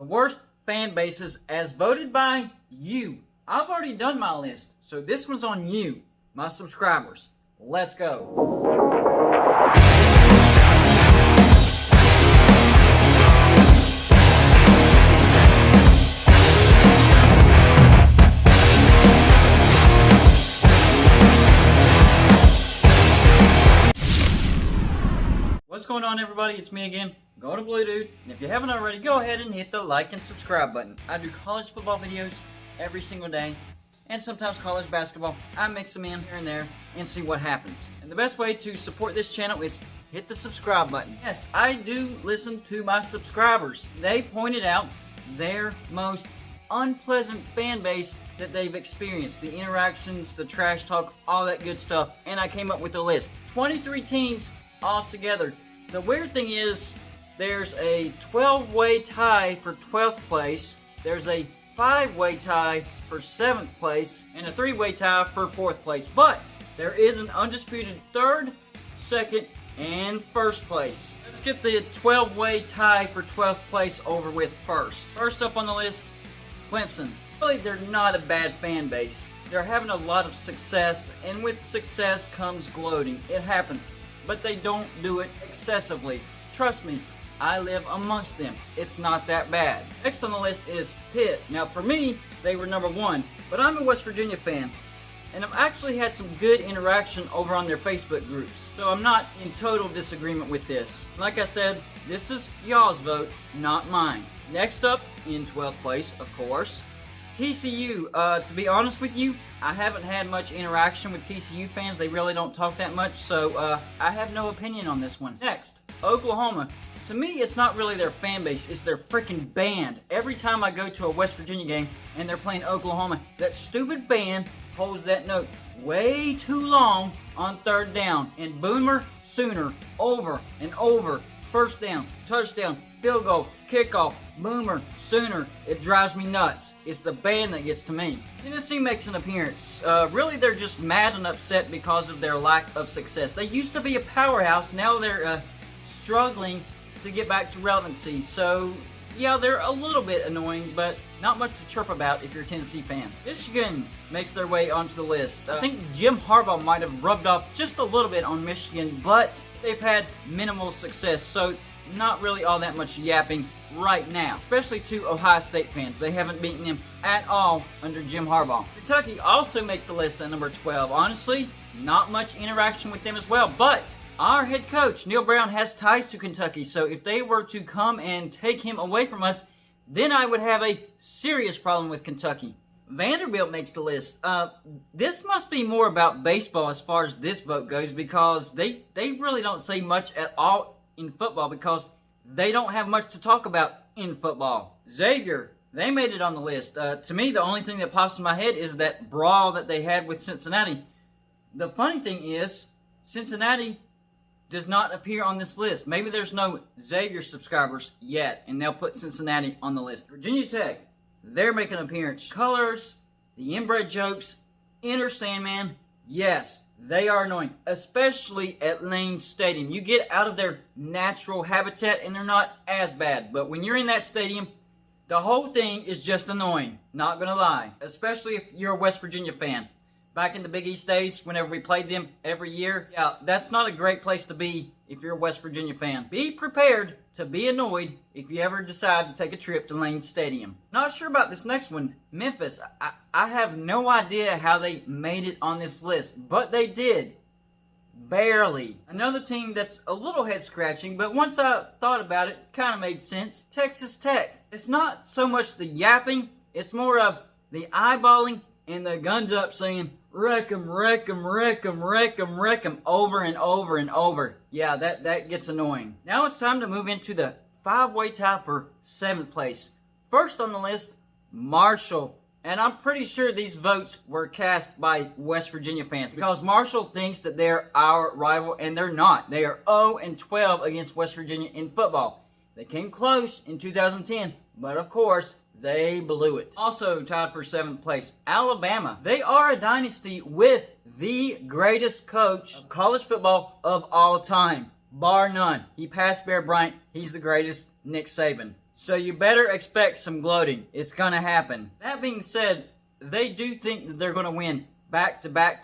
The worst fan bases as voted by you. I've already done my list, so this one's on you, my subscribers. Let's go. What's going on, everybody? It's me again, Golden Blue Dude, and if you haven't already, go ahead and hit the like and subscribe button. I do college football videos every single day, and sometimes college basketball. I mix them in here and there and see what happens. And the best way to support this channel is hit the subscribe button. Yes, I do listen to my subscribers. They pointed out their most unpleasant fan base that they've experienced. The interactions, the trash talk, all that good stuff, and I came up with a list. 23 teams all together. The weird thing is, there's a 12-way tie for 12th place, there's a 5-way tie for 7th place, and a 3-way tie for 4th place. But there is an undisputed 3rd, 2nd, and 1st place. Let's get the 12-way tie for 12th place over with first. First up on the list, Clemson. Really, they're not a bad fan base. They're having a lot of success, and with success comes gloating. It happens. But they don't do it excessively. Trust me, I live amongst them. It's not that bad. Next on the list is Pitt. Now for me, they were number 1, but I'm a West Virginia fan, and I've actually had some good interaction over on their Facebook groups, so I'm not in total disagreement with this. Like I said, this is y'all's vote, not mine. Next up, in 12th place, of course, TCU. To be honest with you, I haven't had much interaction with TCU fans. They really don't talk that much, so I have no opinion on this one. Next, Oklahoma. To me, it's not really their fan base, it's their freaking band. Every time I go to a West Virginia game and they're playing Oklahoma, that stupid band holds that note way too long on 3rd down. And Boomer Sooner, over and over. First down, touchdown, field goal, kickoff, Boomer Sooner. It drives me nuts. It's the band that gets to me. Tennessee makes an appearance. Really, they're just mad and upset because of their lack of success. They used to be a powerhouse. Now they're struggling to get back to relevancy. So, yeah, they're a little bit annoying, but not much to chirp about if you're a Tennessee fan. Michigan makes their way onto the list. I think Jim Harbaugh might have rubbed off just a little bit on Michigan, but they've had minimal success, so not really all that much yapping right now, especially to Ohio State fans. They haven't beaten them at all under Jim Harbaugh. Kentucky also makes the list at number 12. Honestly, not much interaction with them as well, but our head coach, Neil Brown, has ties to Kentucky, so if they were to come and take him away from us, then I would have a serious problem with Kentucky. Vanderbilt makes the list. This must be more about baseball as far as this vote goes, because they really don't say much at all in football because they don't have much to talk about in football. Xavier, they made it on the list. To me, the only thing that pops in my head is that brawl that they had with Cincinnati. The funny thing is, Cincinnati does not appear on this list. Maybe there's no Xavier subscribers yet, and they'll put Cincinnati on the list. Virginia Tech, they're making an appearance. Colors, the inbred jokes, Enter Sandman, yes, they are annoying, especially at Lane Stadium. You get out of their natural habitat and they're not as bad, but when you're in that stadium, the whole thing is just annoying, not gonna lie, especially if you're a West Virginia fan. Back in the Big East days, whenever we played them every year, yeah, that's not a great place to be if you're a West Virginia fan. Be prepared to be annoyed if you ever decide to take a trip to Lane Stadium. Not sure about this next one, Memphis. I have no idea how they made it on this list, but they did. Barely. Another team that's a little head-scratching, but once I thought about it, kind of made sense. Texas Tech. It's not so much the yapping, it's more of the eyeballing and the guns up saying, wreck 'em, wreck 'em, wreck 'em, wreck 'em, wreck 'em, over and over and over. Yeah, that gets annoying. Now it's time to move into the 5-way tie for 7th place. First on the list, Marshall. And I'm pretty sure these votes were cast by West Virginia fans because Marshall thinks that they're our rival, and they're not. They are 0-12 against West Virginia in football. They came close in 2010, but of course, they blew it. Also tied for 7th place, Alabama. They are a dynasty with the greatest coach of college football of all time, bar none. He passed Bear Bryant. He's the greatest, Nick Saban. So you better expect some gloating. It's gonna happen. That being said, they do think that they're gonna win back-to-back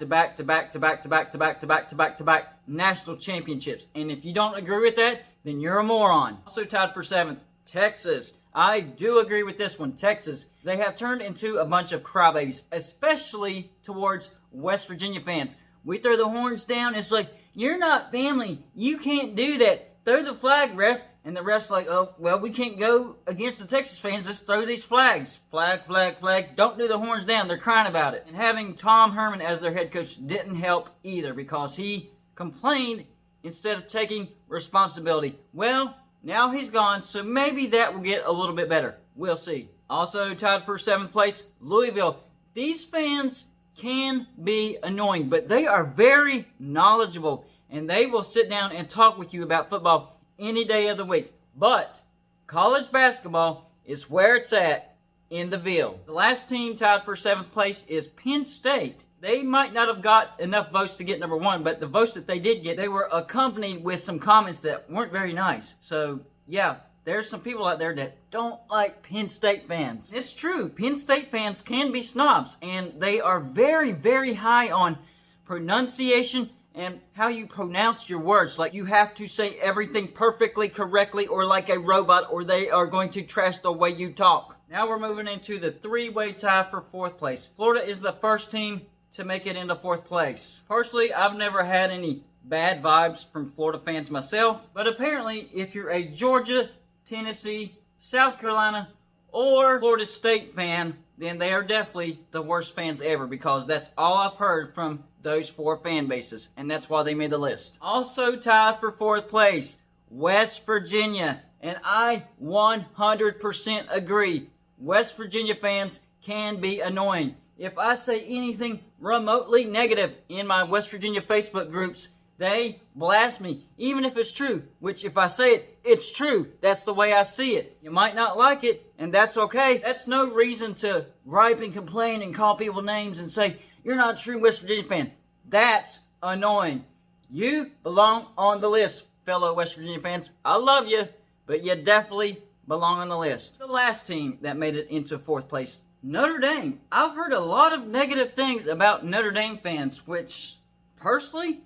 national championships. And if you don't agree with that, then you're a moron. Also tied for 7th, Texas. I do agree with this one. Texas, they have turned into a bunch of crybabies, especially towards West Virginia fans. We throw the horns down. It's like, you're not family. You can't do that. Throw the flag, ref. And the ref's like, oh, well, we can't go against the Texas fans. Let's throw these flags. Flag, flag, flag. Don't do the horns down. They're crying about it. And having Tom Herman as their head coach didn't help either because he complained instead of taking responsibility. Well, now he's gone, so maybe that will get a little bit better. We'll see. Also tied for 7th place, Louisville. These fans can be annoying, but they are very knowledgeable, and they will sit down and talk with you about football any day of the week. But college basketball is where it's at in the Ville. The last team tied for 7th place is Penn State. They might not have got enough votes to get number 1, but the votes that they did get, they were accompanied with some comments that weren't very nice. So, yeah, there's some people out there that don't like Penn State fans. It's true. Penn State fans can be snobs, and they are very, very high on pronunciation and how you pronounce your words. Like, you have to say everything perfectly, correctly, or like a robot, or they are going to trash the way you talk. Now we're moving into the 3-way tie for 4th place. Florida is the first team to make it into 4th place. Personally, I've never had any bad vibes from Florida fans myself, but apparently if you're a Georgia, Tennessee, South Carolina, or Florida State fan, then they are definitely the worst fans ever because that's all I've heard from those 4 fan bases, and that's why they made the list. Also tied for 4th place, West Virginia, and I 100% agree. West Virginia fans can be annoying. If I say anything remotely negative in my West Virginia Facebook groups, they blast me, even if it's true, which if I say it, it's true. That's the way I see it. You might not like it, and that's okay. That's no reason to gripe and complain and call people names and say, you're not a true West Virginia fan. That's annoying. You belong on the list, fellow West Virginia fans. I love you, but you definitely belong on the list. The last team that made it into 4th place, Notre Dame. I've heard a lot of negative things about Notre Dame fans, which, personally,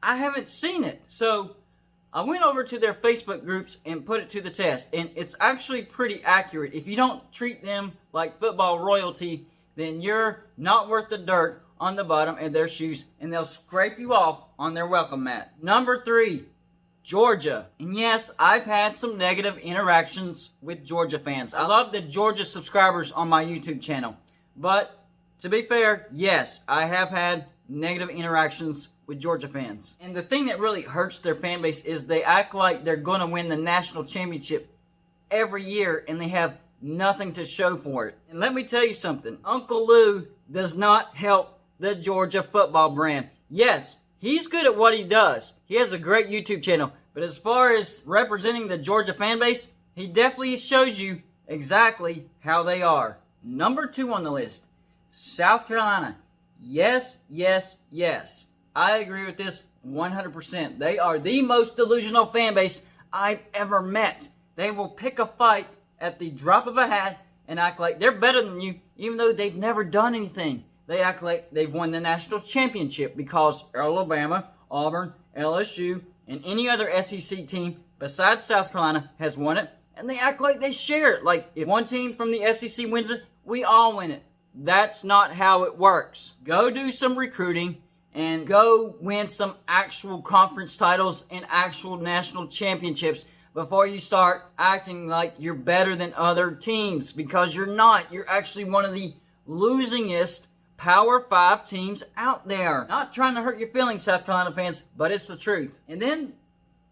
I haven't seen it. So, I went over to their Facebook groups and put it to the test, and it's actually pretty accurate. If you don't treat them like football royalty, then you're not worth the dirt on the bottom of their shoes, and they'll scrape you off on their welcome mat. Number 3, Georgia. And yes, I've had some negative interactions with Georgia fans. I love the Georgia subscribers on my YouTube channel. But, to be fair, yes, I have had negative interactions with Georgia fans. And the thing that really hurts their fan base is they act like they're going to win the national championship every year, and they have nothing to show for it. And let me tell you something. Uncle Lou does not help the Georgia football brand. Yes, he's good at what he does. He has a great YouTube channel. But as far as representing the Georgia fan base, he definitely shows you exactly how they are. Number 2 on the list, South Carolina. Yes, yes, yes. I agree with this 100%. They are the most delusional fan base I've ever met. They will pick a fight at the drop of a hat and act like they're better than you, even though they've never done anything. They act like they've won the national championship because Alabama, Auburn, LSU, and any other SEC team besides South Carolina has won it, and they act like they share it. Like, if one team from the SEC wins it, we all win it. That's not how it works. Go do some recruiting and go win some actual conference titles and actual national championships before you start acting like you're better than other teams, because you're not. You're actually one of the losingest Power 5 teams out there. Not trying to hurt your feelings, South Carolina fans, but it's the truth. And then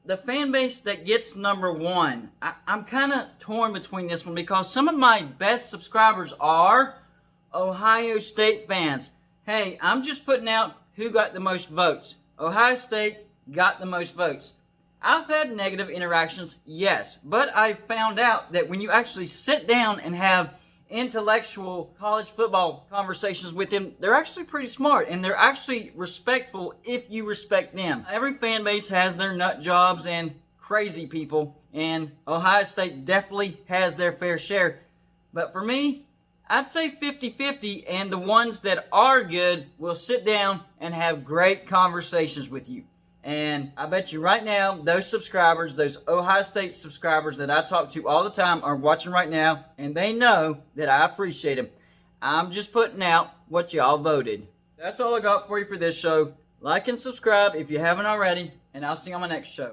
the fan base that gets number 1, I'm kind of torn between this one because some of my best subscribers are Ohio State fans. Hey, I'm just putting out who got the most votes. Ohio State got the most votes. I've had negative interactions, yes, but I found out that when you actually sit down and have intellectual college football conversations with them, they're actually pretty smart, and they're actually respectful if you respect them. Every fan base has their nut jobs and crazy people, and Ohio State definitely has their fair share. But for me, I'd say 50-50, and the ones that are good will sit down and have great conversations with you. And I bet you right now, those subscribers, those Ohio State subscribers that I talk to all the time are watching right now, and they know that I appreciate them. I'm just putting out what y'all voted. That's all I got for you for this show. Like and subscribe if you haven't already, and I'll see you on my next show.